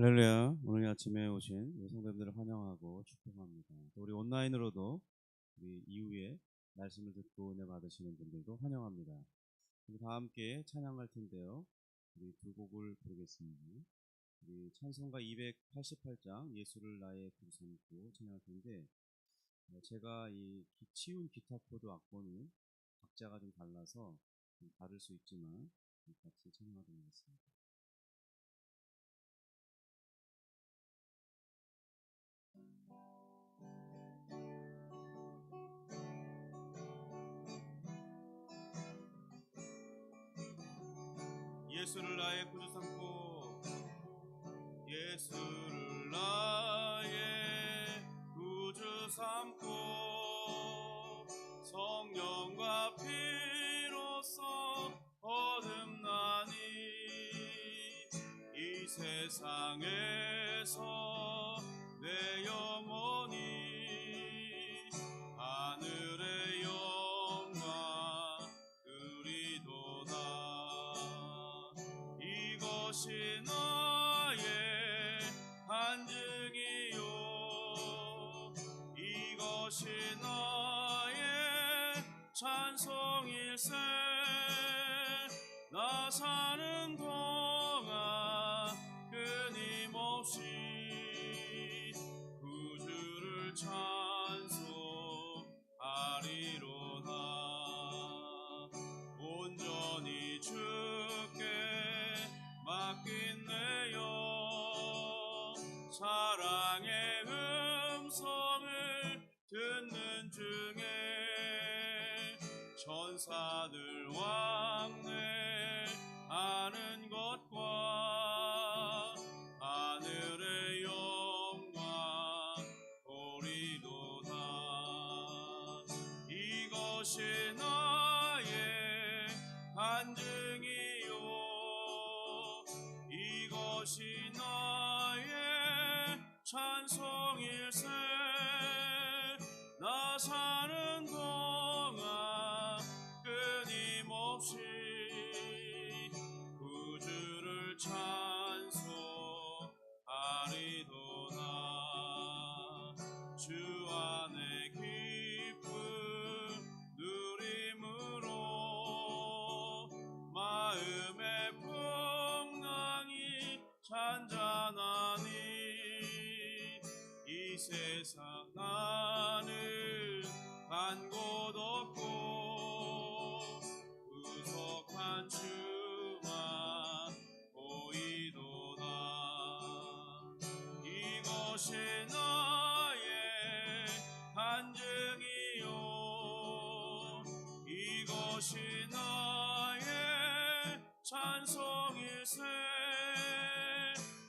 할렐루야. 오늘 아침에 오신 우리 성도님들을 환영하고 축복합니다. 또 우리 온라인으로도 우리 이후에 말씀을 듣고 은혜 받으시는 분들도 환영합니다. 우리 다 함께 찬양할 텐데요. 우리 두 곡을 부르겠습니다. 우리 찬송가 288장 예수를 나의 구 삼고 찬양할 텐데, 제가 이 치운 기타 코드 악보는 박자가 좀 달라서 좀 다를 수 있지만 같이 찬양하도록 하겠습니다. 예수를 나의 구주 삼고, 예수를 나의 구주 삼고, 성령과 피로써 거듭나니 이 세상에서 내 영혼이 하늘의 영광 누리도다. 이것이 나의 간증이요, 이것이 나의 찬송일세. 나 사는 동안 끊임없이 구주를 찬송하리로다. 온전히 주께 맡긴 내 영, 사랑의 음성을 듣는 중에 천사들 왕래하는 것과 하늘의 영광 보리도다. 이것이 나의 간증이요, 이것이 나의 찬송일세. 나 사는 동안 끊임없이 구주를 찬송하리도다. 주 안에 기쁨 누림으로 마음의 풍랑이 잔잔하니 이 세상 나는 간 곳 없고 구속한 주만 보이도다. 이것이 나의 간증이요, 이것이 나의 찬송일세.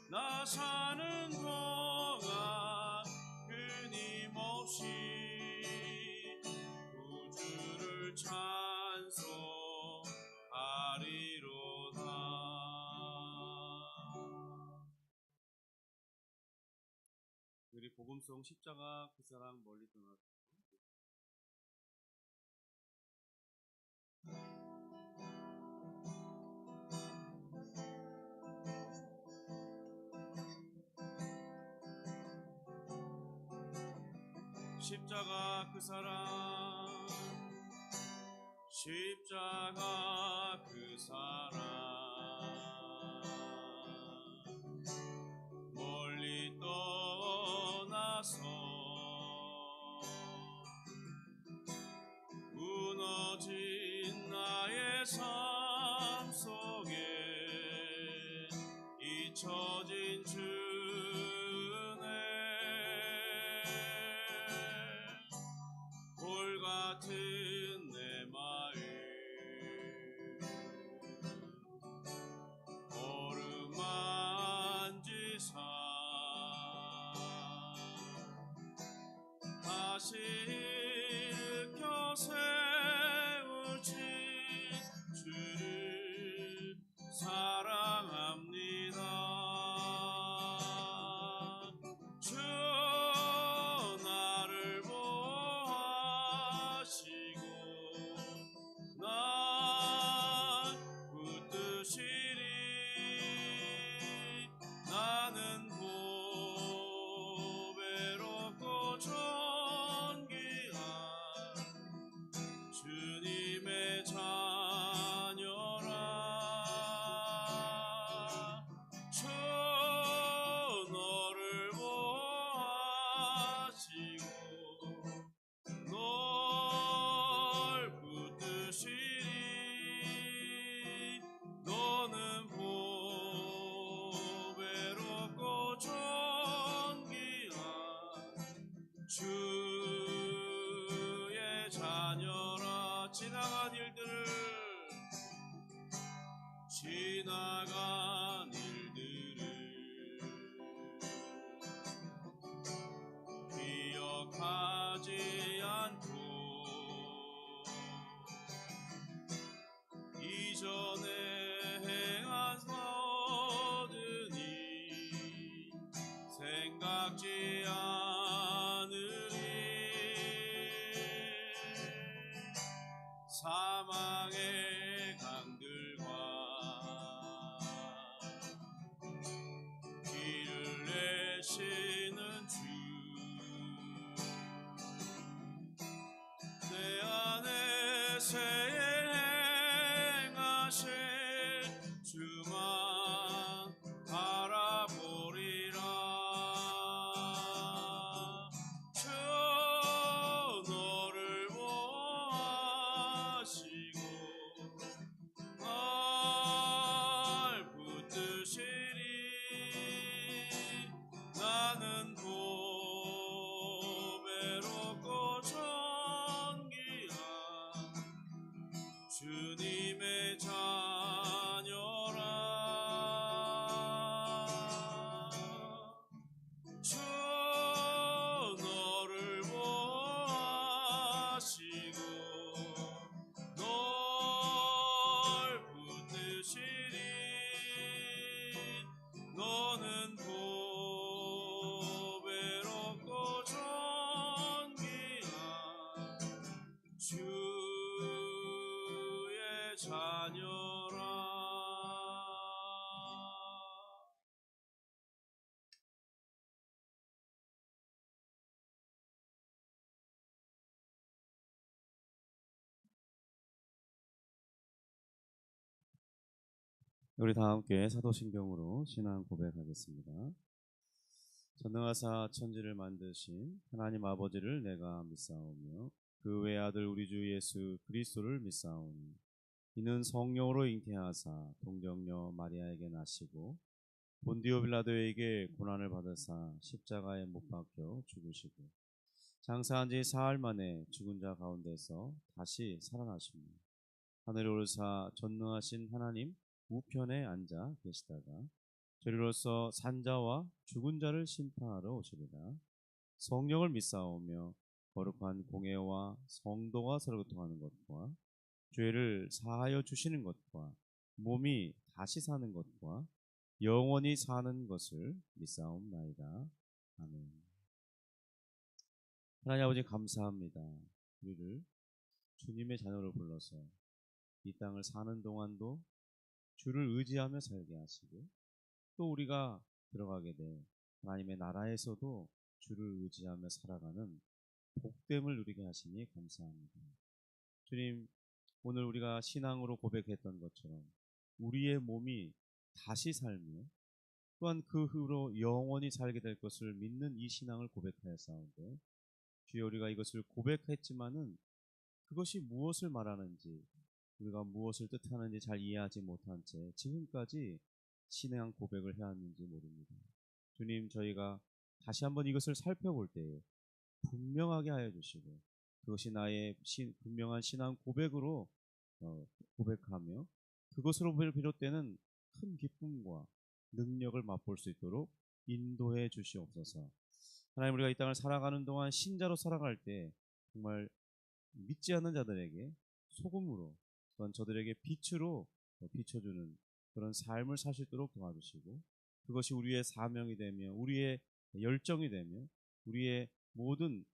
나 사는 동안 끊임없이 구주를 찬송하리로다. 우리 복음송 십자가 그 사랑 멀리 떠났고, 십자가 그 사랑, 십자가 그 사랑 멀리 떠나서 무너진 나의 삶 속에 잊혀진 주네. 돌 같은 내 마음 어루만지사 다시 일으켜 세우신 주를 사랑합니다. 주 나를 보호하시고 날 붙드시리. 나는 일들을 지나간 일들을 기억하지 않고 이전에 행한 모든 일 생각지 않으리. 사망의 강들과 길을 내시는 주, 내 안에 새해 행하실 주만 바라보리라. 주 너를 보호하시고 날 붙드시리. 나는 보배롭고 존귀한 주님의 자녀라. 주 너를 보호하시고 널 붙드시리. 너는 보배롭고 존귀한 주의 자녀라. 우리 다 함께 사도신경으로 신앙 고백하겠습니다. 전능하사 천지를 만드신 하나님 아버지를 내가 믿사오며 그 외아들 우리 주 예수 그리스도를 믿사오니 이는 성령으로 잉태하사 동정녀 마리아에게 나시고 본디오 빌라도에게 고난을 받으사 십자가에 못 박혀 죽으시고 장사한 지 사흘 만에 죽은 자 가운데서 다시 살아나십니다. 하늘에 오르사 전능하신 하나님 우편에 앉아 계시다가 저리로서 산자와 죽은 자를 심판하러 오시리라. 성령을 믿사오며 거룩한 공예와 성도가 서로 교통하는 것과 죄를 사하여 주시는 것과 몸이 다시 사는 것과 영원히 사는 것을 믿사옵나이다. 아멘. 하나님 아버지 감사합니다. 우리를 주님의 자녀로 불러서 이 땅을 사는 동안도 주를 의지하며 살게 하시고 또 우리가 들어가게 돼 하나님의 나라에서도 주를 의지하며 살아가는 복됨을 누리게 하시니 감사합니다. 주님, 오늘 우리가 신앙으로 고백했던 것처럼 우리의 몸이 다시 살며 또한 그 후로 영원히 살게 될 것을 믿는 이 신앙을 고백하였사온데 주여 우리가 이것을 고백했지만은 그것이 무엇을 말하는지 우리가 무엇을 뜻하는지 잘 이해하지 못한 채 지금까지 신앙 고백을 해왔는지 모릅니다. 주님, 저희가 다시 한번 이것을 살펴볼 때에 분명하게 하여 주시고 그것이 나의 분명한 신앙 고백으로 고백하며 그것으로 비롯되는 큰 기쁨과 능력을 맛볼 수 있도록 인도해 주시옵소서. 하나님, 우리가 이 땅을 살아가는 동안 신자로 살아갈 때 정말 믿지 않는 자들에게 소금으로 또한 저들에게 빛으로 비춰주는 그런 삶을 살 수 있도록 도와주시고 그것이 우리의 사명이 되며 우리의 열정이 되며 우리의 모든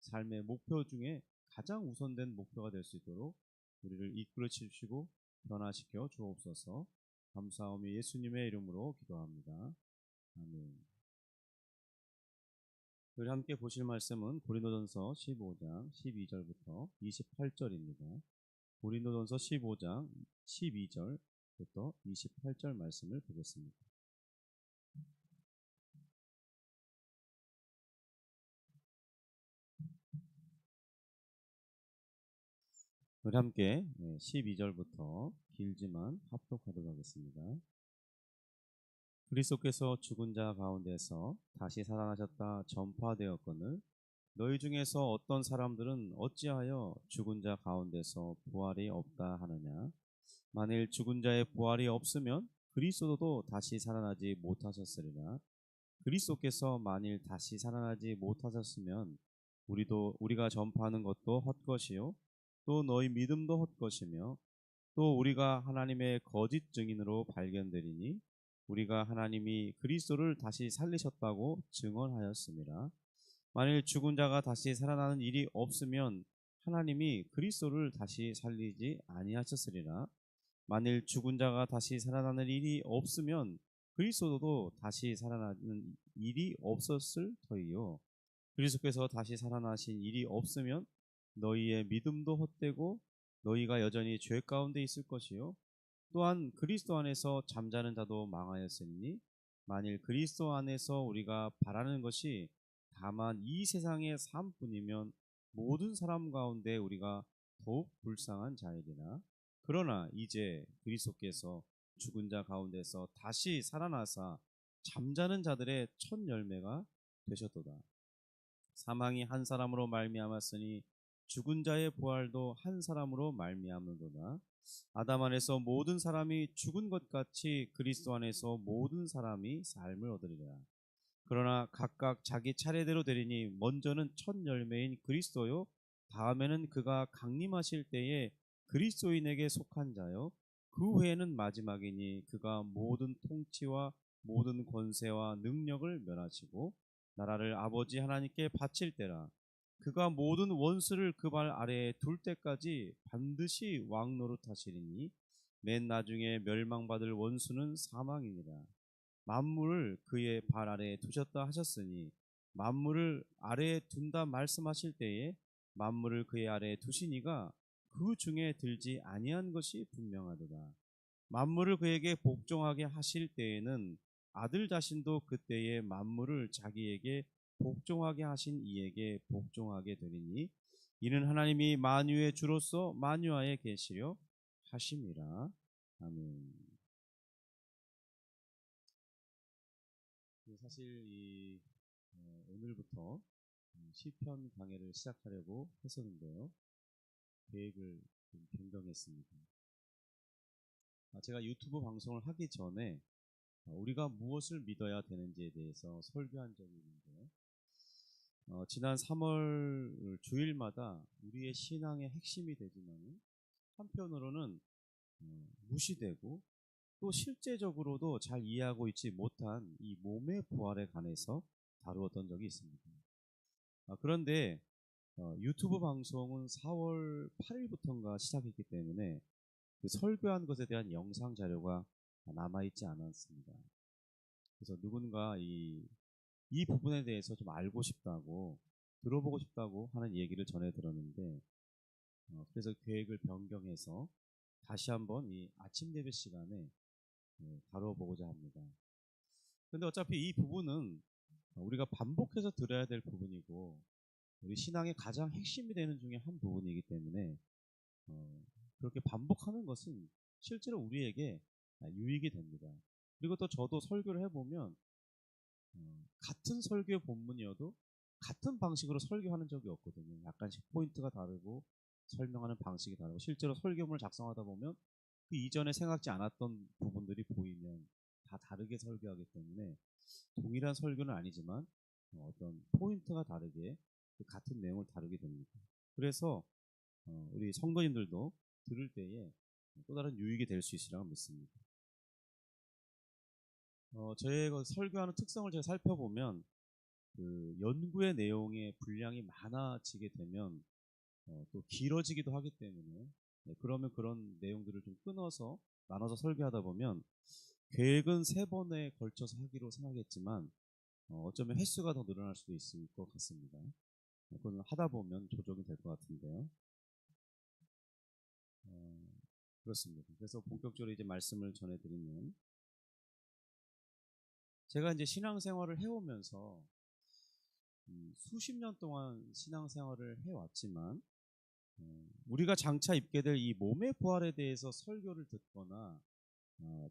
삶의 목표 중에 가장 우선된 목표가 될 수 있도록 우리를 이끌어 주시고 변화시켜 주옵소서. 감사하며 예수님의 이름으로 기도합니다. 아멘. 우리 함께 보실 말씀은 고린도전서 15장 12절부터 28절입니다. 고린도전서 15장 12절부터 28절 말씀을 보겠습니다. 우리 함께 12절부터 길지만 합독하도록 하겠습니다. 그리스도께서 죽은 자 가운데서 다시 살아나셨다 전파되었거늘 너희 중에서 어떤 사람들은 어찌하여 죽은 자 가운데서 부활이 없다 하느냐? 만일 죽은 자의 부활이 없으면 그리스도도 다시 살아나지 못하셨으리라. 그리스도께서 만일 다시 살아나지 못하셨으면 우리가 전파하는 것도 헛것이요 또 너희 믿음도 헛것이며 또 우리가 하나님의 거짓 증인으로 발견되리니 우리가 하나님이 그리스도를 다시 살리셨다고 증언하였습니다. 만일 죽은 자가 다시 살아나는 일이 없으면 하나님이 그리스도를 다시 살리지 아니하셨으리라. 만일 죽은 자가 다시 살아나는 일이 없으면 그리스도도 다시 살아나는 일이 없었을 터이요. 그리스도께서 다시 살아나신 일이 없으면 너희의 믿음도 헛되고 너희가 여전히 죄 가운데 있을 것이요. 또한 그리스도 안에서 잠자는 자도 망하였으니 만일 그리스도 안에서 우리가 바라는 것이 다만 이 세상의 삶뿐이면 모든 사람 가운데 우리가 더욱 불쌍한 자이리라. 그러나 이제 그리스도께서 죽은 자 가운데서 다시 살아나사 잠자는 자들의 첫 열매가 되셨도다. 사망이 한 사람으로 말미암았으니 죽은 자의 부활도 한 사람으로 말미암는도다. 아담 안에서 모든 사람이 죽은 것 같이 그리스도 안에서 모든 사람이 삶을 얻으리라. 그러나 각각 자기 차례대로 되리니 먼저는 첫 열매인 그리스도요 다음에는 그가 강림하실 때에 그리스도인에게 속한 자요 그 후에는 마지막이니 그가 모든 통치와 모든 권세와 능력을 멸하시고 나라를 아버지 하나님께 바칠 때라. 그가 모든 원수를 그 발 아래에 둘 때까지 반드시 왕 노릇하시리니 맨 나중에 멸망받을 원수는 사망이니라. 만물을 그의 발 아래에 두셨다 하셨으니 만물을 아래에 둔다 말씀하실 때에 만물을 그의 아래에 두시니가 그 중에 들지 아니한 것이 분명하도다. 만물을 그에게 복종하게 하실 때에는 아들 자신도 그때에 만물을 자기에게 복종하게 하신 이에게 복종하게 되리니 이는 하나님이 만유의 주로서 만유하에 계시려 하심이라. 아멘. 사실 오늘부터 시편 강해를 시작하려고 했었는데요. 계획을 좀 변경했습니다. 제가 유튜브 방송을 하기 전에 우리가 무엇을 믿어야 되는지에 대해서 설교한 적이 있는데 지난 3월 주일마다 우리의 신앙의 핵심이 되지만 한편으로는 무시되고 또 실제적으로도 잘 이해하고 있지 못한 이 몸의 부활에 관해서 다루었던 적이 있습니다. 그런데 유튜브 방송은 4월 8일부터인가 시작했기 때문에 그 설교한 것에 대한 영상 자료가 남아있지 않았습니다. 그래서 누군가 이 부분에 대해서 좀 알고 싶다고 들어보고 싶다고 하는 얘기를 전해 들었는데 그래서 계획을 변경해서 다시 한번 이 아침 예배 시간에 다뤄보고자 합니다. 근데 어차피 이 부분은 우리가 반복해서 들어야 될 부분이고 우리 신앙의 가장 핵심이 되는 중에 한 부분이기 때문에 그렇게 반복하는 것은 실제로 우리에게 유익이 됩니다. 그리고 또 저도 설교를 해보면 같은 설교의 본문이어도 같은 방식으로 설교하는 적이 없거든요. 약간씩 포인트가 다르고 설명하는 방식이 다르고 실제로 설교문을 작성하다 보면 그 이전에 생각지 않았던 부분들이 보이면 다 다르게 설교하기 때문에 동일한 설교는 아니지만 어떤 포인트가 다르게 같은 내용을 다루게 됩니다. 그래서 우리 성도님들도 들을 때에 또 다른 유익이 될 수 있으리라고 믿습니다. 저희가 설교하는 특성을 제가 살펴보면 그 연구의 내용의 분량이 많아지게 되면 또 길어지기도 하기 때문에 그러면 그런 내용들을 좀 끊어서 나눠서 설교하다 보면 계획은 3번에 걸쳐서 하기로 생각했지만 어쩌면 횟수가 더 늘어날 수도 있을 것 같습니다. 그건 하다 보면 조정이 될 것 같은데요. 그렇습니다. 그래서 본격적으로 이제 말씀을 전해드리면 제가 이제 신앙생활을 해오면서 수십 년 동안 신앙생활을 해왔지만 우리가 장차 입게 될 이 몸의 부활에 대해서 설교를 듣거나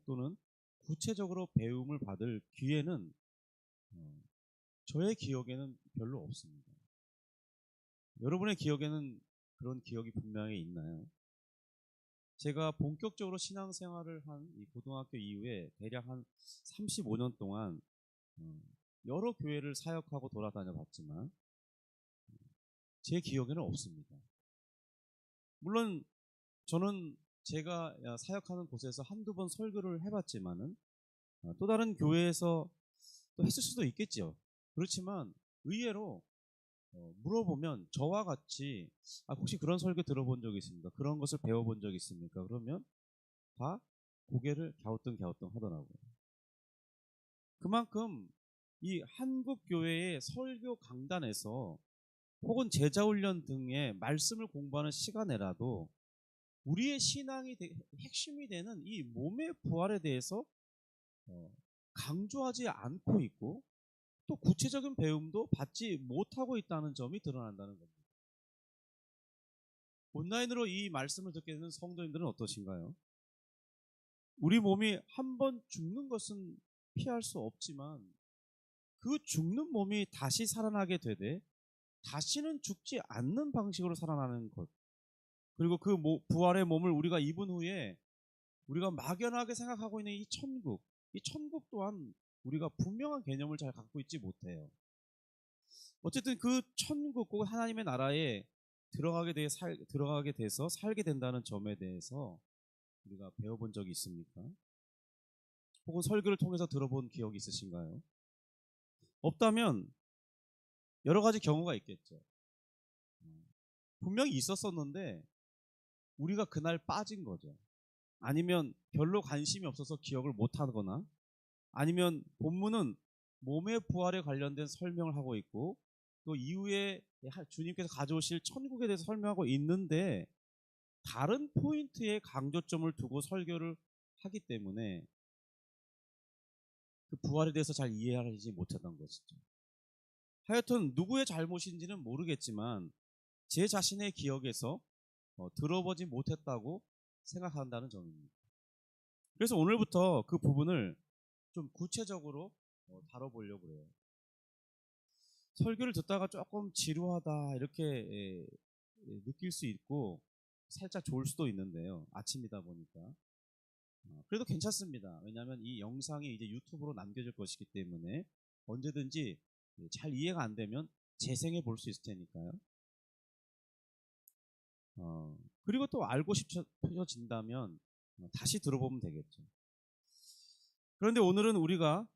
또는 구체적으로 배움을 받을 기회는 저의 기억에는 별로 없습니다. 여러분의 기억에는 그런 기억이 분명히 있나요? 제가 본격적으로 신앙생활을 한 이 고등학교 이후에 대략 한 35년 동안 어, 여러 교회를 사역하고 돌아다녀 봤지만 제 기억에는 없습니다. 물론 저는 제가 사역하는 곳에서 한두 번 설교를 해봤지만은 또 다른 교회에서 또 했을 수도 있겠죠. 그렇지만 의외로 물어보면 저와 같이 혹시 그런 설교 들어본 적 있습니까? 그런 것을 배워본 적 있습니까? 그러면 다 고개를 갸우뚱갸우뚱 하더라고요. 그만큼 이 한국 교회의 설교 강단에서 혹은 제자훈련 등의 말씀을 공부하는 시간에라도 우리의 신앙이 핵심이 되는 이 몸의 부활에 대해서 강조하지 않고 있고 또 구체적인 배움도 받지 못하고 있다는 점이 드러난다는 겁니다. 온라인으로 이 말씀을 듣게 되는 성도님들은 어떠신가요? 우리 몸이 한 번 죽는 것은 피할 수 없지만 그 죽는 몸이 다시 살아나게 되되 다시는 죽지 않는 방식으로 살아나는 것, 그리고 그 부활의 몸을 우리가 입은 후에 우리가 막연하게 생각하고 있는 이 천국 또한 우리가 분명한 개념을 잘 갖고 있지 못해요. 어쨌든 그 천국 꼭 하나님의 나라에 들어가게 돼서 살게 된다는 점에 대해서 우리가 배워본 적이 있습니까? 혹은 설교를 통해서 들어본 기억이 있으신가요? 없다면 여러 가지 경우가 있겠죠. 분명히 있었었는데 우리가 그날 빠진 거죠. 아니면 별로 관심이 없어서 기억을 못 하거나, 아니면 본문은 몸의 부활에 관련된 설명을 하고 있고 또 이후에 주님께서 가져오실 천국에 대해서 설명하고 있는데 다른 포인트에 강조점을 두고 설교를 하기 때문에 그 부활에 대해서 잘 이해하지 못했던 것이죠. 하여튼 누구의 잘못인지는 모르겠지만 제 자신의 기억에서 들어보지 못했다고 생각한다는 점입니다. 그래서 오늘부터 그 부분을 좀 구체적으로 다뤄보려고 해요. 설교를 듣다가 조금 지루하다 이렇게 느낄 수 있고 살짝 좋을 수도 있는데요. 아침이다 보니까. 그래도 괜찮습니다. 왜냐하면 이 영상이 이제 유튜브로 남겨질 것이기 때문에 언제든지 잘 이해가 안 되면 재생해 볼 수 있을 테니까요. 그리고 또 알고 싶어진다면 다시 들어보면 되겠죠. 그런데 오늘은 우리가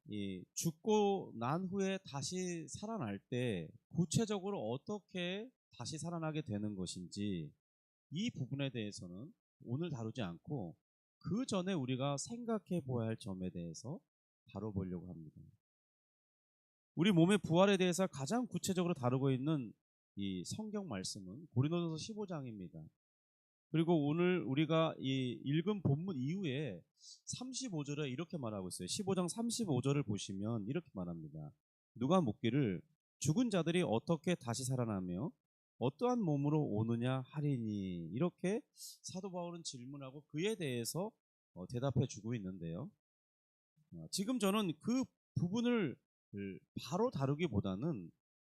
죽고 난 후에 다시 살아날 때 구체적으로 어떻게 다시 살아나게 되는 것인지 이 부분에 대해서는 오늘 다루지 않고 그 전에 우리가 생각해 보아야 할 점에 대해서 다뤄보려고 합니다. 우리 몸의 부활에 대해서 가장 구체적으로 다루고 있는 이 성경 말씀은 고린도전서 15장입니다. 그리고 오늘 우리가 이 읽은 본문 이후에 35절에 이렇게 말하고 있어요. 15장 35절을 보시면 이렇게 말합니다. 누가 묻기를 죽은 자들이 어떻게 다시 살아나며 어떠한 몸으로 오느냐 하리니, 이렇게 사도 바울은 질문하고 그에 대해서 대답해 주고 있는데요. 지금 저는 그 부분을 바로 다루기보다는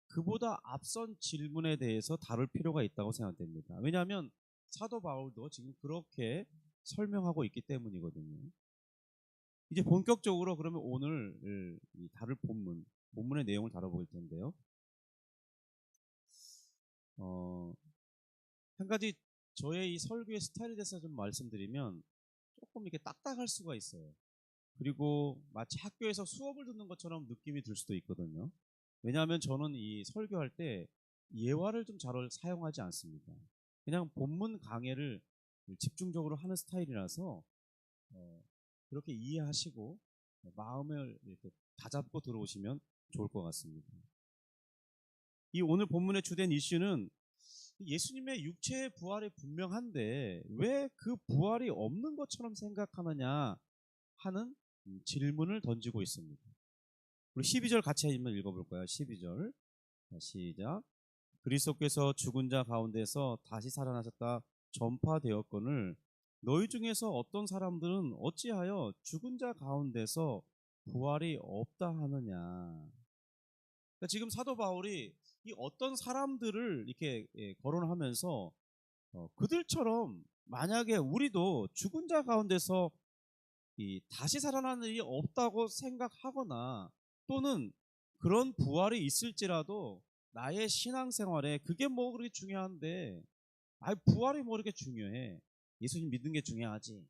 그보다 앞선 질문에 대해서 다룰 필요가 있다고 생각됩니다. 왜냐하면 사도 바울도 지금 그렇게 설명하고 있기 때문이거든요. 이제 본격적으로 그러면 오늘 다룰 본문의 내용을 다뤄볼 텐데요. 한 가지 저의 이 설교의 스타일에 대해서 좀 말씀드리면 조금 이렇게 딱딱할 수가 있어요. 그리고 마치 학교에서 수업을 듣는 것처럼 느낌이 들 수도 있거든요. 왜냐하면 저는 이 설교할 때 예화를 좀 잘 사용하지 않습니다. 그냥 본문 강해를 집중적으로 하는 스타일이라서 그렇게 이해하시고 마음을 이렇게 다잡고 들어오시면 좋을 것 같습니다. 이 오늘 본문의 주된 이슈는 예수님의 육체의 부활이 분명한데 왜 그 부활이 없는 것처럼 생각하느냐 하는 질문을 던지고 있습니다. 우리 12절 같이 한번 읽어볼까요? 12절 시작. 그리스도께서 죽은 자 가운데서 다시 살아나셨다 전파되었거늘 너희 중에서 어떤 사람들은 어찌하여 죽은 자 가운데서 부활이 없다 하느냐. 그러니까 지금 사도 바울이 이 어떤 사람들을 이렇게 거론하면서 그들처럼 만약에 우리도 죽은 자 가운데서 이 다시 살아나는 일이 없다고 생각하거나 또는 그런 부활이 있을지라도 나의 신앙생활에 그게 뭐 그렇게 중요한데 부활이 뭐 그렇게 중요해. 예수님 믿는 게 중요하지.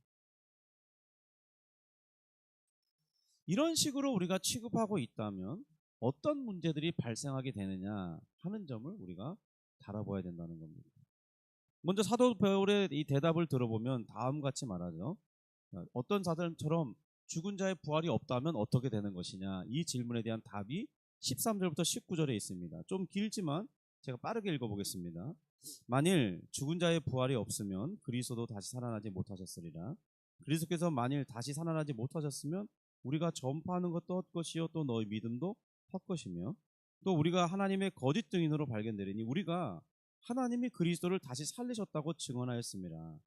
이런 식으로 우리가 취급하고 있다면 어떤 문제들이 발생하게 되느냐 하는 점을 우리가 다뤄봐야 된다는 겁니다. 먼저 사도 바울의 이 대답을 들어보면 다음 같이 말하죠. 어떤 사람처럼 죽은 자의 부활이 없다면 어떻게 되는 것이냐, 이 질문에 대한 답이 13절부터 19절에 있습니다. 좀 길지만 제가 빠르게 읽어보겠습니다. 만일 죽은 자의 부활이 없으면 그리스도도 다시 살아나지 못하셨으리라. 그리스도께서 만일 다시 살아나지 못하셨으면 우리가 전파하는 것도 헛것이요 또 너희 믿음도 헛것이며 또 우리가 하나님의 거짓 증인으로 발견되리니 우리가 하나님이 그리스도를 다시 살리셨다고 증언하였습니다.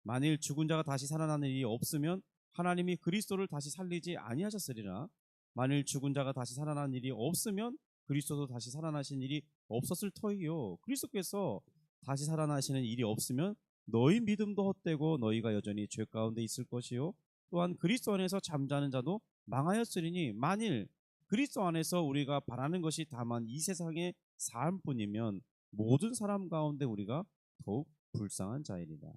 만일 죽은 자가 다시 살아나는 일이 없으면 하나님이 그리스도를 다시 살리지 아니하셨으리라. 만일 죽은 자가 다시 살아나는 일이 없으면 그리스도도 다시 살아나신 일이 없었을 터이요. 그리스도께서 다시 살아나시는 일이 없으면 너희 믿음도 헛되고 너희가 여전히 죄 가운데 있을 것이요. 또한 그리스도 안에서 잠자는 자도 망하였으리니 만일 그리스도 안에서 우리가 바라는 것이 다만 이 세상의 삶뿐이면 모든 사람 가운데 우리가 더욱 불쌍한 자이리라.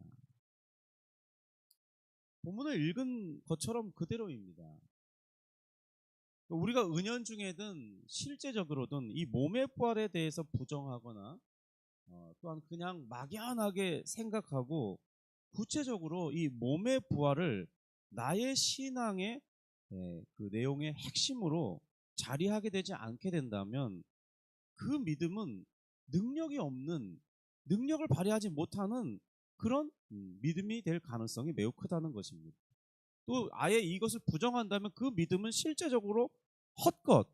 본문을 읽은 것처럼 그대로입니다. 우리가 은연중에든 실제적으로든 이 몸의 부활에 대해서 부정하거나 또한 그냥 막연하게 생각하고 구체적으로 이 몸의 부활을 나의 신앙의 그 내용의 핵심으로 자리하게 되지 않게 된다면 그 믿음은 능력이 없는, 능력을 발휘하지 못하는 그런 믿음이 될 가능성이 매우 크다는 것입니다. 또 아예 이것을 부정한다면 그 믿음은 실제적으로 헛것,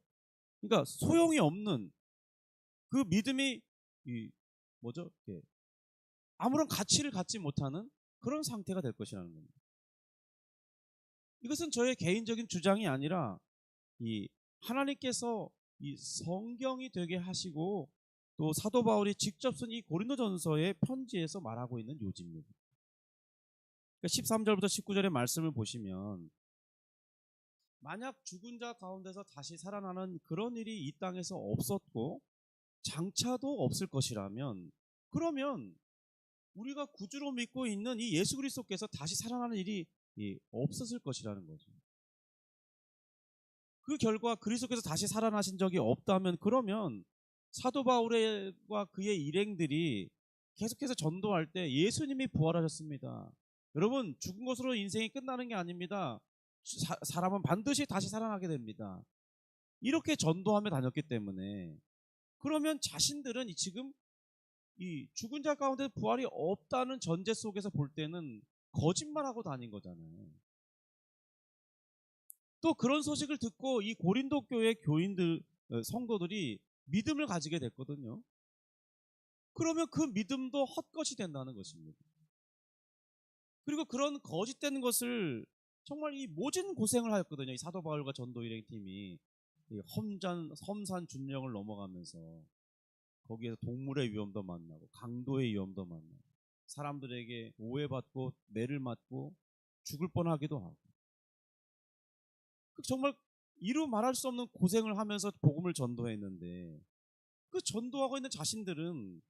그러니까 소용이 없는 그 믿음이 아무런 가치를 갖지 못하는 그런 상태가 될 것이라는 겁니다. 이것은 저의 개인적인 주장이 아니라 이 하나님께서 이 성경이 되게 하시고 또 사도 바울이 직접 쓴 이 고린도전서의 편지에서 말하고 있는 요지입니다. 13절부터 19절의 말씀을 보시면 만약 죽은 자 가운데서 다시 살아나는 그런 일이 이 땅에서 없었고 장차도 없을 것이라면 그러면 우리가 구주로 믿고 있는 이 예수 그리스도께서 다시 살아나는 일이 없었을 것이라는 거죠. 그 결과 그리스도께서 다시 살아나신 적이 없다면 그러면 사도 바울과 그의 일행들이 계속해서 전도할 때 예수님이 부활하셨습니다. 여러분 죽은 것으로 인생이 끝나는 게 아닙니다. 사람은 반드시 다시 살아나게 됩니다. 이렇게 전도하며 다녔기 때문에 그러면 자신들은 지금 이 죽은 자 가운데 부활이 없다는 전제 속에서 볼 때는 거짓말하고 다닌 거잖아요. 또 그런 소식을 듣고 이 고린도 교회 교인들, 성도들이 믿음을 가지게 됐거든요. 그러면 그 믿음도 헛것이 된다는 것입니다. 그리고 그런 거짓된 것을 정말 이 모진 고생을 하였거든요. 이 사도 바울과 전도 일행팀이 험산 준령을 넘어가면서 거기에서 동물의 위험도 만나고 강도의 위험도 만나고 사람들에게 오해받고 매를 맞고 죽을 뻔하기도 하고 정말 이루 말할 수 없는 고생을 하면서 복음을 전도했는데 그 전도하고 있는 자신들은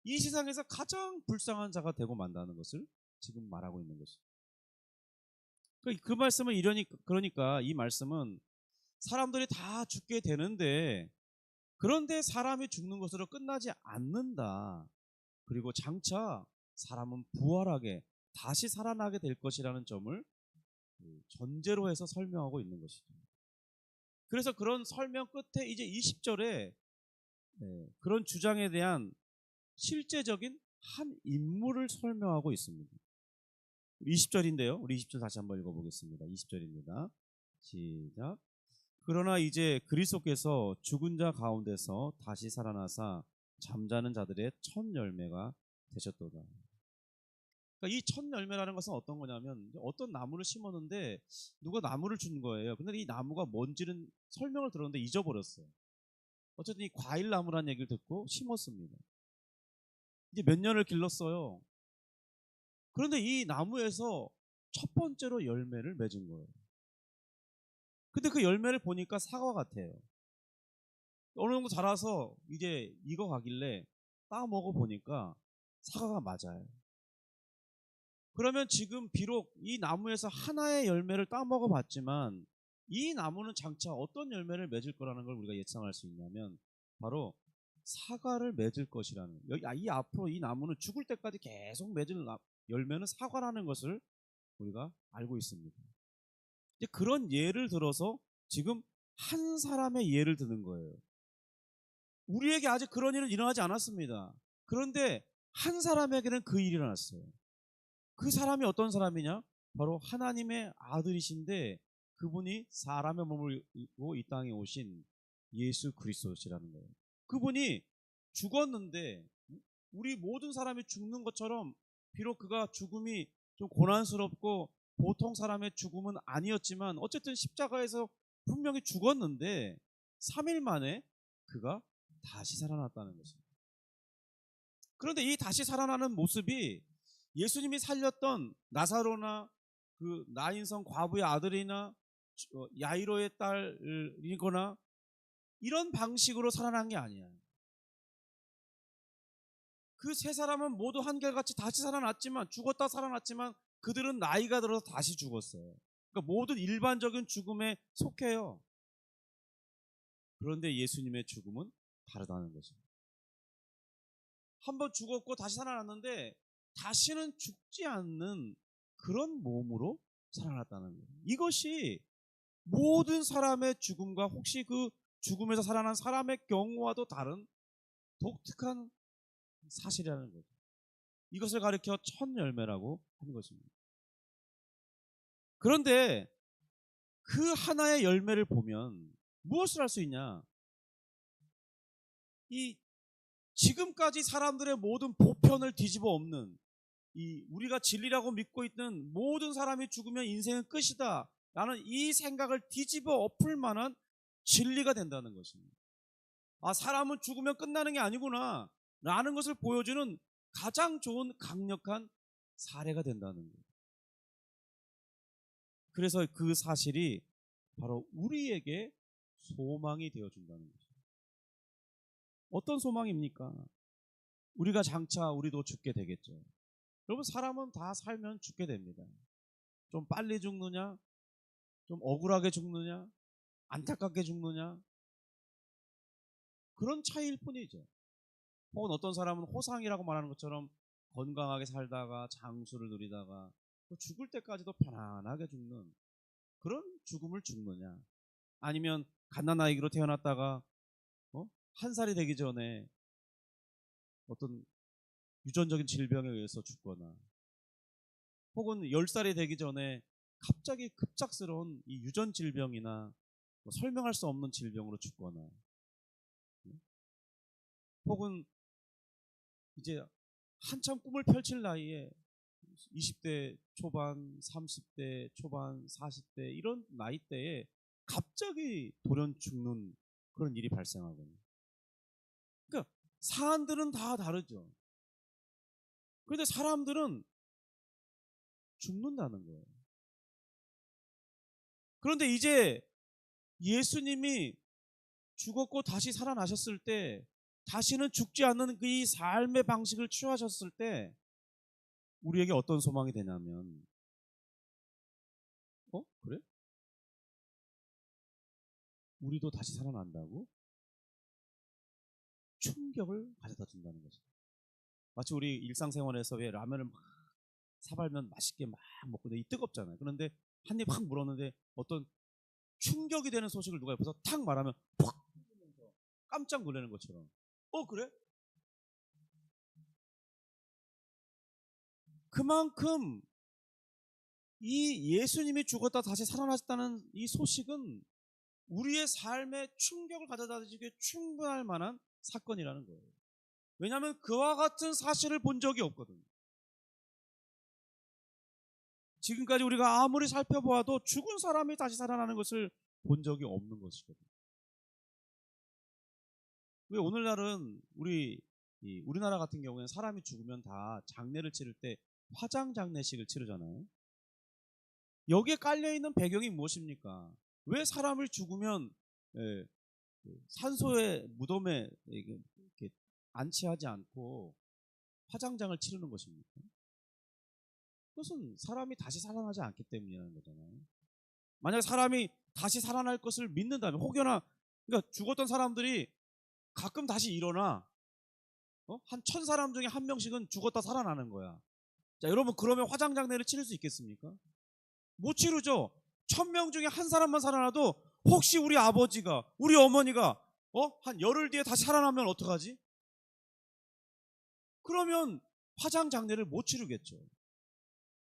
이 세상에서 가장 불쌍한 자가 되고 만다는 것을 지금 말하고 있는 것이죠. 그 말씀은 그러니까 이 말씀은 사람들이 다 죽게 되는데 그런데 사람이 죽는 것으로 끝나지 않는다. 그리고 장차 사람은 부활하게 다시 살아나게 될 것이라는 점을 전제로 해서 설명하고 있는 것이죠. 그래서 그런 설명 끝에 이제 20절에 그런 주장에 대한 실제적인 한 인물을 설명하고 있습니다. 20절인데요. 우리 20절 다시 한번 읽어보겠습니다. 20절입니다. 시작. 그러나 이제 그리스도께서 죽은 자 가운데서 다시 살아나사 잠자는 자들의 첫 열매가 되셨도다. 그러니까 이 첫 열매라는 것은 어떤 거냐면 어떤 나무를 심었는데 누가 나무를 준 거예요. 근데 이 나무가 뭔지는 설명을 들었는데 잊어버렸어요. 어쨌든 이 과일나무란 얘기를 듣고 심었습니다. 이제 몇 년을 길렀어요. 그런데 이 나무에서 첫 번째로 열매를 맺은 거예요. 근데 그 열매를 보니까 사과 같아요. 어느 정도 자라서 이제 익어가길래 따 먹어보니까 사과가 맞아요. 그러면 지금 비록 이 나무에서 하나의 열매를 따 먹어봤지만 이 나무는 장차 어떤 열매를 맺을 거라는 걸 우리가 예상할 수 있냐면 바로 사과를 맺을 것이라는, 이 앞으로 이 나무는 죽을 때까지 계속 맺을 열매는 사과라는 것을 우리가 알고 있습니다. 이제 그런 예를 들어서 지금 한 사람의 예를 드는 거예요. 우리에게 아직 그런 일은 일어나지 않았습니다. 그런데 한 사람에게는 그 일이 일어났어요. 그 사람이 어떤 사람이냐? 바로 하나님의 아들이신데 그분이 사람의 몸을 입고 이 땅에 오신 예수 그리스도시라는 거예요. 그분이 죽었는데 우리 모든 사람이 죽는 것처럼 비록 그가 죽음이 좀 고난스럽고 보통 사람의 죽음은 아니었지만 어쨌든 십자가에서 분명히 죽었는데 3일 만에 그가 다시 살아났다는 것입니다. 그런데 이 다시 살아나는 모습이 예수님이 살렸던 나사로나 그 나인성 과부의 아들이나 야이로의 딸이거나 이런 방식으로 살아난 게 아니야. 그 세 사람은 모두 한결같이 다시 살아났지만, 죽었다 살아났지만 그들은 나이가 들어서 다시 죽었어요. 그러니까 모든 일반적인 죽음에 속해요. 그런데 예수님의 죽음은 다르다는 것입니다. 한번 죽었고 다시 살아났는데 다시는 죽지 않는 그런 몸으로 살아났다는 거예요. 이것이 모든 사람의 죽음과 혹시 그 죽음에서 살아난 사람의 경우와도 다른 독특한 사실이라는 거죠. 이것을 가리켜 첫 열매라고 하는 것입니다. 그런데 그 하나의 열매를 보면 무엇을 할 수 있냐? 이 지금까지 사람들의 모든 보편을 뒤집어 엎는, 이 우리가 진리라고 믿고 있는 모든 사람이 죽으면 인생은 끝이다 라는 이 생각을 뒤집어 엎을 만한 진리가 된다는 것입니다. 아, 사람은 죽으면 끝나는 게 아니구나 라는 것을 보여주는 가장 좋은 강력한 사례가 된다는 거예요. 그래서 그 사실이 바로 우리에게 소망이 되어준다는 거죠. 어떤 소망입니까? 우리가 장차 우리도 죽게 되겠죠. 여러분, 사람은 다 살면 죽게 됩니다. 좀 빨리 죽느냐, 좀 억울하게 죽느냐, 안타깝게 죽느냐, 그런 차이일 뿐이죠. 혹은 어떤 사람은 호상이라고 말하는 것처럼 건강하게 살다가 장수를 누리다가 또 죽을 때까지도 편안하게 죽는 그런 죽음을 죽느냐, 아니면 갓난아기로 태어났다가 한 살이 되기 전에 어떤 유전적인 질병에 의해서 죽거나, 혹은 10살이 되기 전에 갑자기 급작스러운 이 유전 질병이나 설명할 수 없는 질병으로 죽거나, 혹은 이제 한참 꿈을 펼칠 나이에 20대 초반, 30대 초반, 40대 이런 나이대에 갑자기 돌연 죽는 그런 일이 발생하거든요. 그러니까 사안들은 다 다르죠. 그런데 사람들은 죽는다는 거예요. 그런데 이제 예수님이 죽었고 다시 살아나셨을 때, 다시는 죽지 않는 그 이 삶의 방식을 취하셨을 때 우리에게 어떤 소망이 되냐면, 그래? 우리도 다시 살아난다고? 충격을 가져다 준다는 거죠. 마치 우리 일상생활에서 왜 라면을 막 사발면 맛있게 막 먹고 이 뜨겁잖아요. 그런데 한 입 확 물었는데 어떤 충격이 되는 소식을 누가 옆에서 탁 말하면 팍 깜짝 놀라는 것처럼, 그래? 그만큼 이 예수님이 죽었다 다시 살아나셨다는 이 소식은 우리의 삶에 충격을 가져다 주기에 충분할 만한 사건이라는 거예요. 왜냐하면 그와 같은 사실을 본 적이 없거든요. 지금까지 우리가 아무리 살펴보아도 죽은 사람이 다시 살아나는 것을 본 적이 없는 것이거든요. 왜 오늘날은 우리나라 같은 경우에는 사람이 죽으면 다 장례를 치를 때 화장 장례식을 치르잖아요. 여기에 깔려 있는 배경이 무엇입니까? 왜 사람을 죽으면 산소에 무덤에 이렇게 안치하지 않고 화장장을 치르는 것입니까? 그것은 사람이 다시 살아나지 않기 때문이라는 거잖아요. 만약 사람이 다시 살아날 것을 믿는다면, 혹여나 그러니까 죽었던 사람들이 가끔 다시 일어나, 한 1000사람 중에 한 명씩은 죽었다 살아나는 거야. 자, 여러분, 그러면 화장장례를 치를 수 있겠습니까? 못 치르죠. 1000명 중에 한 사람만 살아나도 혹시 우리 아버지가, 우리 어머니가 한 열흘 뒤에 다시 살아나면 어떡하지? 그러면 화장장례를 못 치르겠죠.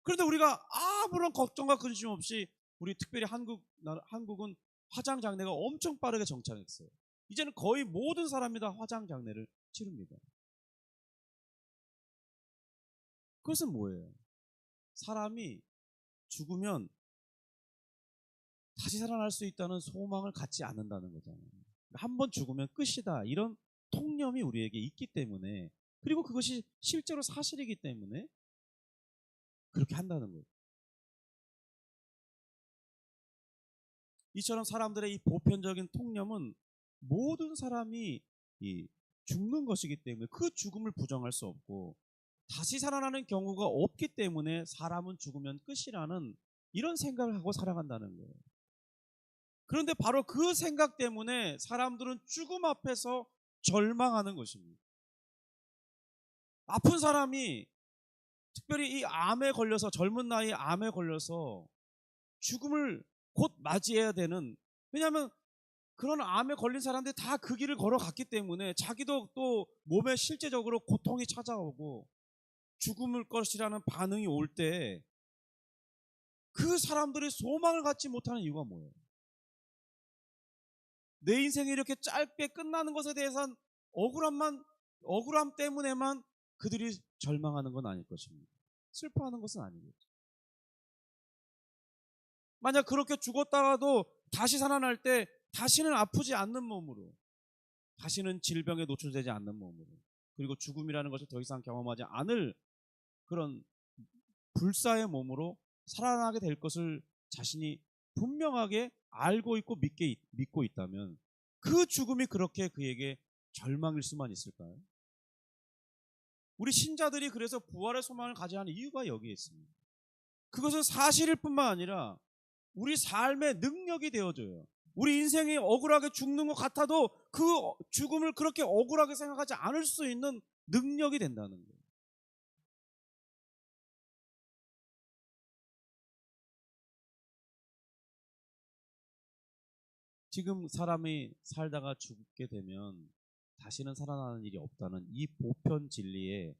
그런데 우리가 아무런 걱정과 근심 없이, 우리 특별히 한국은 화장장례가 엄청 빠르게 정착했어요. 이제는 거의 모든 사람이 다 화장장례를 치릅니다. 그것은 뭐예요? 사람이 죽으면 다시 살아날 수 있다는 소망을 갖지 않는다는 거잖아요. 한 번 죽으면 끝이다, 이런 통념이 우리에게 있기 때문에, 그리고 그것이 실제로 사실이기 때문에 그렇게 한다는 거예요. 이처럼 사람들의 이 보편적인 통념은 모든 사람이 죽는 것이기 때문에 그 죽음을 부정할 수 없고, 다시 살아나는 경우가 없기 때문에 사람은 죽으면 끝이라는 이런 생각을 하고 살아간다는 거예요. 그런데 바로 그 생각 때문에 사람들은 죽음 앞에서 절망하는 것입니다. 아픈 사람이, 특별히 이 암에 걸려서, 젊은 나이에 암에 걸려서 죽음을 곧 맞이해야 되는, 왜냐하면 그런 암에 걸린 사람들이 다 그 길을 걸어갔기 때문에 자기도 또 몸에 실제적으로 고통이 찾아오고 죽음을 것이라는 반응이 올 때 그 사람들이 소망을 갖지 못하는 이유가 뭐예요? 내 인생이 이렇게 짧게 끝나는 것에 대해서는 억울함 때문에만 그들이 절망하는 건 아닐 것입니다. 슬퍼하는 것은 아니겠죠. 만약 그렇게 죽었다가도 다시 살아날 때 다시는 아프지 않는 몸으로, 다시는 질병에 노출되지 않는 몸으로, 그리고 죽음이라는 것을 더 이상 경험하지 않을 그런 불사의 몸으로 살아나게 될 것을 자신이 분명하게 알고 있고 믿고 있다면, 그 죽음이 그렇게 그에게 절망일 수만 있을까요? 우리 신자들이 그래서 부활의 소망을 가져야 하는 이유가 여기에 있습니다. 그것은 사실일 뿐만 아니라 우리 삶의 능력이 되어줘요. 우리 인생이 억울하게 죽는 것 같아도 그 죽음을 그렇게 억울하게 생각하지 않을 수 있는 능력이 된다는 거예요. 지금 사람이 살다가 죽게 되면 다시는 살아나는 일이 없다는 이 보편 진리에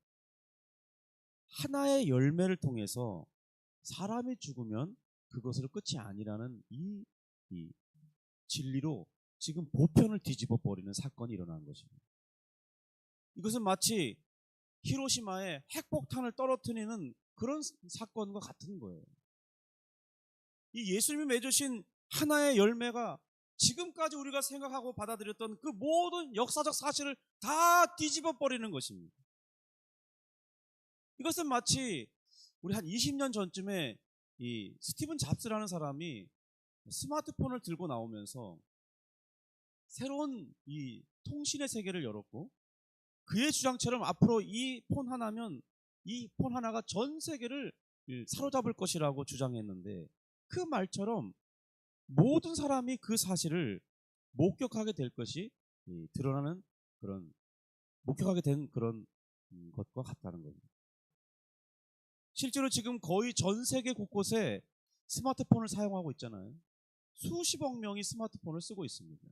하나의 열매를 통해서 사람이 죽으면 그것으로 끝이 아니라는 이 진리로 지금 보편을 뒤집어 버리는 사건이 일어난 것입니다. 이것은 마치 히로시마에 핵폭탄을 떨어뜨리는 그런 사건과 같은 거예요. 이 예수님이 맺으신 하나의 열매가 지금까지 우리가 생각하고 받아들였던 그 모든 역사적 사실을 다 뒤집어 버리는 것입니다. 이것은 마치 우리 한 20년 전쯤에 이 스티븐 잡스라는 사람이 스마트폰을 들고 나오면서 새로운 이 통신의 세계를 열었고, 그의 주장처럼 앞으로 이 폰 하나가 전 세계를 사로잡을 것이라고 주장했는데, 그 말처럼 모든 사람이 그 사실을 목격하게 될 것이 드러나는 그런, 목격하게 된 그런 것과 같다는 겁니다. 실제로 지금 거의 전 세계 곳곳에 스마트폰을 사용하고 있잖아요. 수십억 명이 스마트폰을 쓰고 있습니다.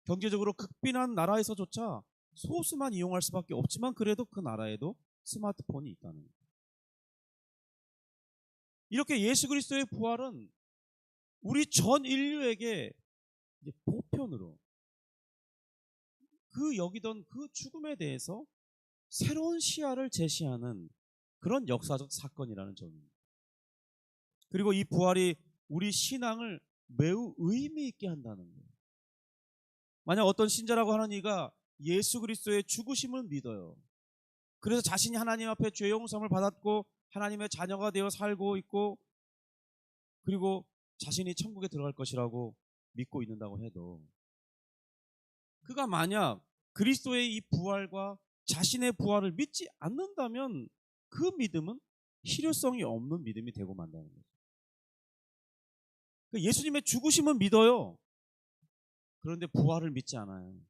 경제적으로 극빈한 나라에서조차 소수만 이용할 수밖에 없지만, 그래도 그 나라에도 스마트폰이 있다는 거예요. 이렇게 예수 그리스도의 부활은 우리 전 인류에게 보편으로 그 여기던 그 죽음에 대해서 새로운 시야를 제시하는 그런 역사적 사건이라는 점입니다. 그리고 이 부활이 우리 신앙을 매우 의미 있게 한다는 거예요. 만약 어떤 신자라고 하는 이가 예수 그리스도의 죽으심을 믿어요. 그래서 자신이 하나님 앞에 죄 용서함을 받았고 하나님의 자녀가 되어 살고 있고 그리고 자신이 천국에 들어갈 것이라고 믿고 있는다고 해도 그가 만약 그리스도의 이 부활과 자신의 부활을 믿지 않는다면 그 믿음은 실효성이 없는 믿음이 되고 만다는 거죠. 예수님의 죽으심은 믿어요. 그런데 부활을 믿지 않아요.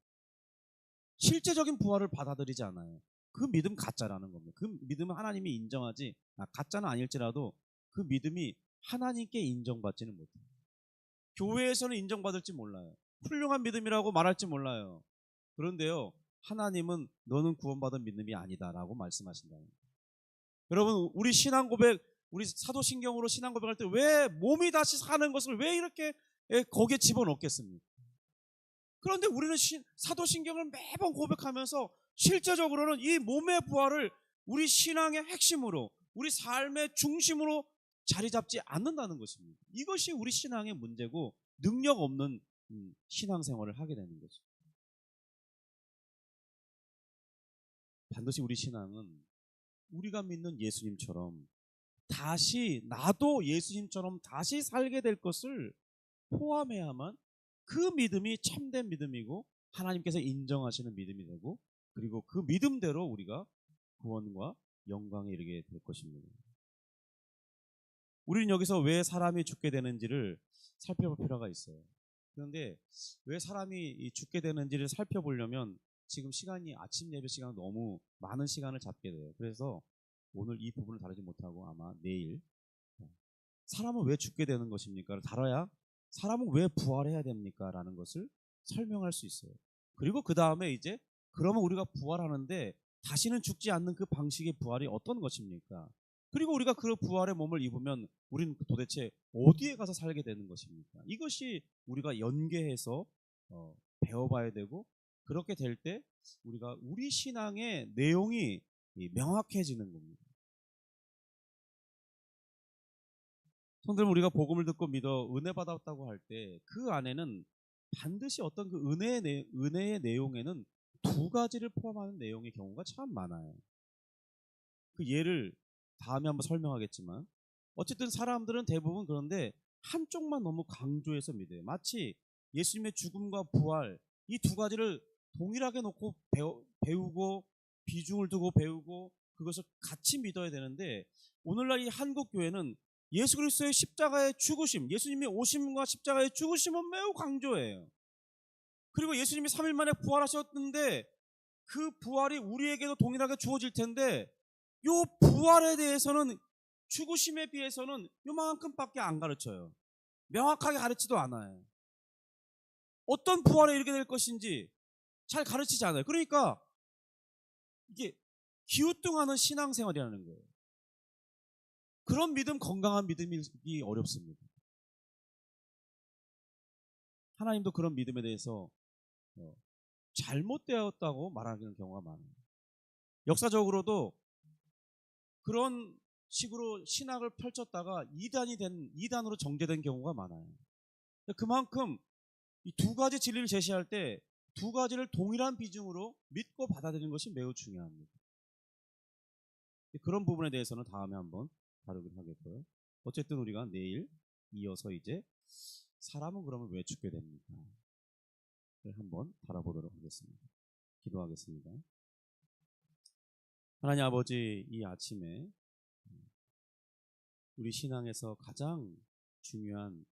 실제적인 부활을 받아들이지 않아요. 그 믿음 가짜라는 겁니다. 그 믿음은 하나님이 인정하지, 가짜는 아닐지라도 그 믿음이 하나님께 인정받지는 못해요. 교회에서는 인정받을지 몰라요. 훌륭한 믿음이라고 말할지 몰라요. 그런데요, 하나님은 너는 구원받은 믿음이 아니다라고 말씀하신다는 거예요. 여러분, 우리 신앙 고백, 우리 사도신경으로 신앙 고백할 때 왜 몸이 다시 사는 것을 왜 이렇게 거기에 집어넣겠습니까? 그런데 우리는 사도신경을 매번 고백하면서 실제적으로는 이 몸의 부활을 우리 신앙의 핵심으로, 우리 삶의 중심으로 자리 잡지 않는다는 것입니다. 이것이 우리 신앙의 문제고 능력 없는 신앙생활을 하게 되는 거죠. 반드시 우리 신앙은 우리가 믿는 예수님처럼 다시 나도 예수님처럼 다시 살게 될 것을 포함해야만 그 믿음이 참된 믿음이고 하나님께서 인정하시는 믿음이 되고 그리고 그 믿음대로 우리가 구원과 영광에 이르게 될 것입니다. 우리는 여기서 왜 사람이 죽게 되는지를 살펴볼 필요가 있어요. 그런데 왜 사람이 죽게 되는지를 살펴보려면 지금 시간이 아침 예배 시간 너무 많은 시간을 잡게 돼요. 그래서 오늘 이 부분을 다루지 못하고 아마 내일 사람은 왜 죽게 되는 것입니까? 다뤄야 사람은 왜 부활해야 됩니까? 라는 것을 설명할 수 있어요. 그리고 그 다음에 이제 그러면 우리가 부활하는데 다시는 죽지 않는 그 방식의 부활이 어떤 것입니까? 그리고 우리가 그 부활의 몸을 입으면 우리는 도대체 어디에 가서 살게 되는 것입니까? 이것이 우리가 연계해서 배워봐야 되고 그렇게 될 때 우리가 우리 신앙의 내용이 명확해지는 겁니다. 성도님, 우리가 복음을 듣고 믿어 은혜 받았다고 할 때 그 안에는 반드시 어떤 그 은혜의 내용에는 두 가지를 포함하는 내용의 경우가 참 많아요. 그 예를 다음에 한번 설명하겠지만 어쨌든 사람들은 대부분 그런데 한쪽만 너무 강조해서 믿어요. 마치 예수님의 죽음과 부활 이 두 가지를 동일하게 놓고 배우고 비중을 두고 배우고 그것을 같이 믿어야 되는데 오늘날 이 한국 교회는 예수 그리스도의 십자가의 죽으심, 예수님의 오심과 십자가의 죽으심은 매우 강조해요. 그리고 예수님이 3일 만에 부활하셨는데 그 부활이 우리에게도 동일하게 주어질 텐데 요 부활에 대해서는 죽으심에 비해서는 요만큼밖에 안 가르쳐요. 명확하게 가르치지도 않아요. 어떤 부활에 이르게 될 것인지 잘 가르치지 않아요. 그러니까 이게 기우뚱하는 신앙생활이라는 거예요. 그런 믿음, 건강한 믿음이 어렵습니다. 하나님도 그런 믿음에 대해서 잘못되었다고 말하는 경우가 많아요. 역사적으로도 그런 식으로 신학을 펼쳤다가 이단으로 정제된 경우가 많아요. 그만큼 이 두 가지 진리를 제시할 때 두 가지를 동일한 비중으로 믿고 받아들이는 것이 매우 중요합니다. 그런 부분에 대해서는 다음에 한번 다루긴 하겠고요. 어쨌든 우리가 내일 이어서 이제 사람은 그러면 왜 죽게 됩니까? 한번 다뤄보도록 하겠습니다. 기도하겠습니다. 하나님 아버지, 이 아침에 우리 신앙에서 가장 중요한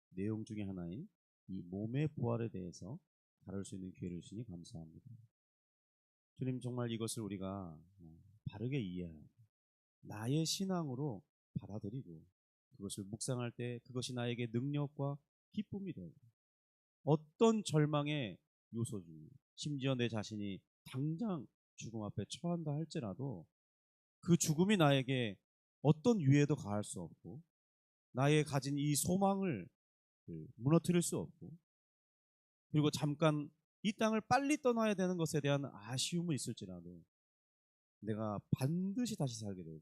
내용 중에 하나인 이 몸의 부활에 대해서 다룰 수 있는 기회를 주시니 감사합니다. 주님, 정말 이것을 우리가 바르게 이해하고 나의 신앙으로 받아들이고 그것을 묵상할 때 그것이 나에게 능력과 기쁨이 되고 어떤 절망의 요소 중에 심지어 내 자신이 당장 죽음 앞에 처한다 할지라도 그 죽음이 나에게 어떤 위해도 가할 수 없고 나의 가진 이 소망을 무너뜨릴 수 없고 그리고 잠깐 이 땅을 빨리 떠나야 되는 것에 대한 아쉬움은 있을지라도 내가 반드시 다시 살게 되고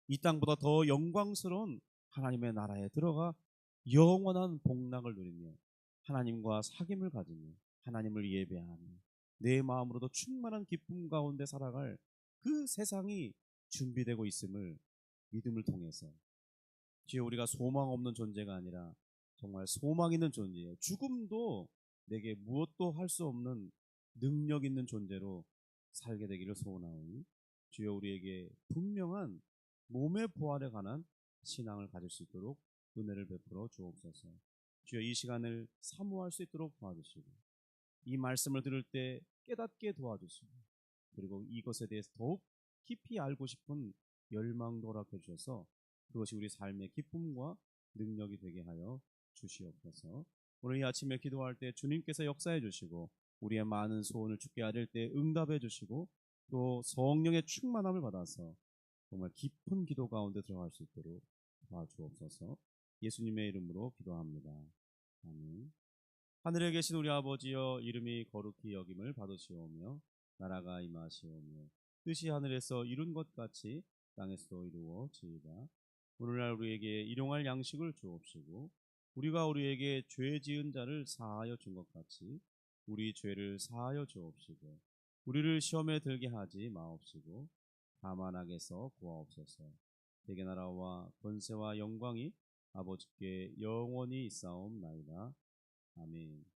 이 땅보다 더 영광스러운 하나님의 나라에 들어가 영원한 복락을 누리며 하나님과 사귐을 가지며 하나님을 예배하며 내 마음으로도 충만한 기쁨 가운데 살아갈 그 세상이 준비되고 있음을 믿음을 통해서, 주여, 우리가 소망 없는 존재가 아니라 정말 소망 있는 존재예요. 죽음도 내게 무엇도 할 수 없는 능력 있는 존재로 살게 되기를 소원하오니, 주여, 우리에게 분명한 몸의 부활에 관한 신앙을 가질 수 있도록 은혜를 베풀어 주옵소서. 주여, 이 시간을 사모할 수 있도록 도와주시고, 이 말씀을 들을 때 깨닫게 도와주시고, 그리고 이것에 대해서 더욱 깊이 알고 싶은 열망도 허락해 주셔서 그것이 우리 삶의 기쁨과 능력이 되게 하여 주시옵소서. 오늘 이 아침에 기도할 때 주님께서 역사해 주시고, 우리의 많은 소원을 주께 아뢰 때 응답해 주시고, 또 성령의 충만함을 받아서 정말 깊은 기도 가운데 들어갈 수 있도록 도와주옵소서. 예수님의 이름으로 기도합니다. 아멘. 하늘에 계신 우리 아버지여, 이름이 거룩히 여김을 받으시오며 나라가 임하시오며 뜻이 하늘에서 이룬 것 같이 땅에서도 이루어지이다. 오늘날 우리에게 일용할 양식을 주옵시고, 우리가 우리에게 죄 지은 자를 사하여 준 것 같이 우리 죄를 사하여 주옵시고, 우리를 시험에 들게 하지 마옵시고 다만 악에서 구하옵소서. 대개 나라와 권세와 영광이 아버지께 영원히 있사옵나이다. 아멘.